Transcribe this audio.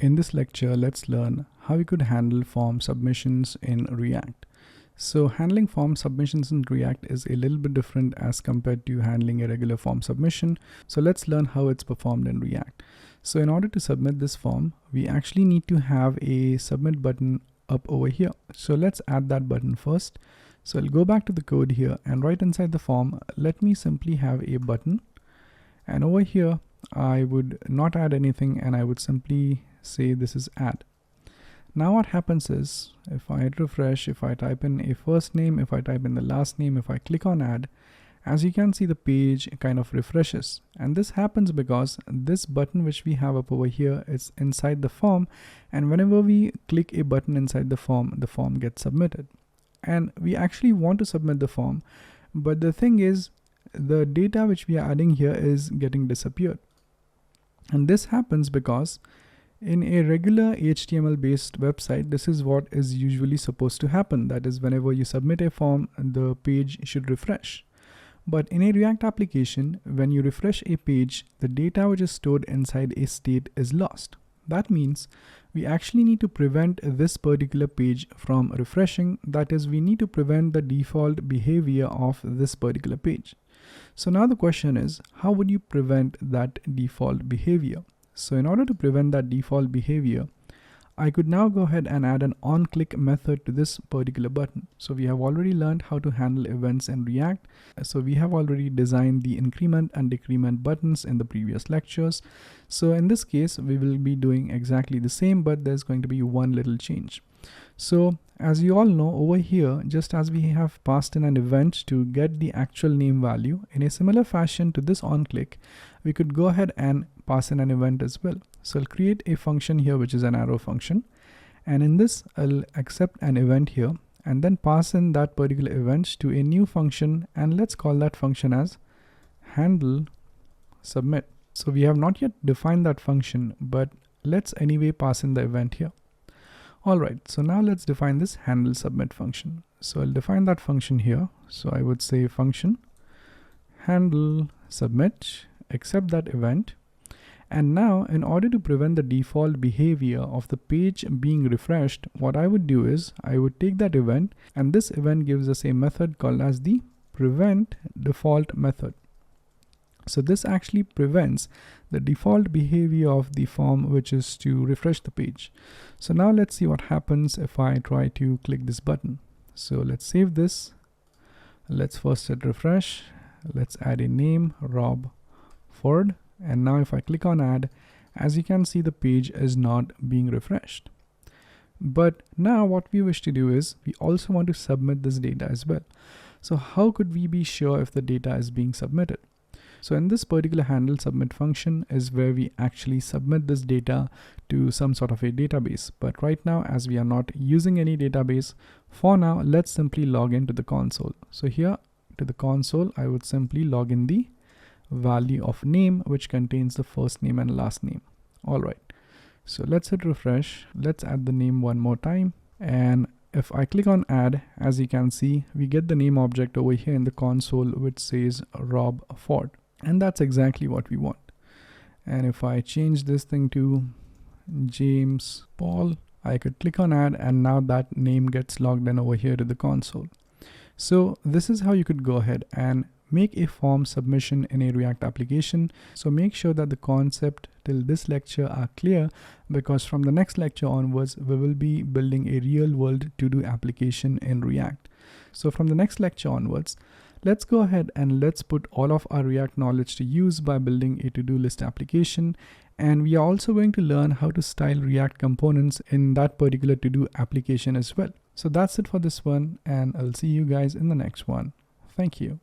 In this lecture, let's learn how we could handle form submissions in React. So handling form submissions in React is a little bit different as compared to handling a regular form submission. So let's learn how it's performed in React. So in order to submit this form, we actually need to have a submit button up over here. So let's add that button first. So I'll go back to the code here, and right inside the form, let me simply have a button. And over here, I would not add anything, and I would simply say this is add. Now what happens is, if I hit refresh, if I type in a first name, if I type in the last name, if I click on add, as you can see, the page kind of refreshes. And this happens because this button which we have up over here is inside the form, and whenever we click a button inside the form gets submitted. And we actually want to submit the form, but the thing is, the data which we are adding here is getting disappeared. And this happens because in a regular HTML based website, this is what is usually supposed to happen. That is, whenever you submit a form, the page should refresh. But in a React application, when you refresh a page, the data which is stored inside a state is lost. That means we actually need to prevent this particular page from refreshing. That is, we need to prevent the default behavior of this particular page. So now the question is, how would you prevent that default behavior? So in order to prevent that default behavior, I could now go ahead and add an onClick method to this particular button. So we have already learned how to handle events in React. So we have already designed the increment and decrement buttons in the previous lectures. So in this case, we will be doing exactly the same, but there's going to be one little change. So as you all know, over here, just as we have passed in an event to get the actual name value, in a similar fashion to this onClick, we could go ahead and pass in an event as well. So I'll create a function here, which is an arrow function. And in this, I'll accept an event here and then pass in that particular event to a new function. And let's call that function as handle submit. So we have not yet defined that function, but let's anyway pass in the event here. All right, so now let's define this handle submit function. So I'll define that function here. So I would say function handle submit, accept that event. And now, in order to prevent the default behavior of the page being refreshed, what I would do is I would take that event, and this event gives us a method called as the prevent default method. So this actually prevents the default behavior of the form, which is to refresh the page. So now let's see what happens if I try to click this button. So let's save this. Let's first hit refresh. Let's add a name, Rob Ford. And now if I click on add, as you can see, the page is not being refreshed. But now what we wish to do is we also want to submit this data as well. So how could we be sure if the data is being submitted? So in this particular handle submit function is where we actually submit this data to some sort of a database. But right now, as we are not using any database, for now, let's simply log into the console. So here to the console, I would simply log in the value of name, which contains the first name and last name. All right, so let's hit refresh. Let's add the name one more time. And if I click on add, as you can see, we get the name object over here in the console, which says Rob Ford. And that's exactly what we want. And if I change this thing to James Paul, I could click on add, and now that name gets logged in over here to the console. So this is how you could go ahead and make a form submission in a React application. So make sure that the concept till this lecture are clear, because from the next lecture onwards, we will be building a real world to-do application in React. So from the next lecture onwards, let's go ahead and let's put all of our React knowledge to use by building a to-do list application. And we are also going to learn how to style React components in that particular to-do application as well. So that's it for this one, and I'll see you guys in the next one. Thank you.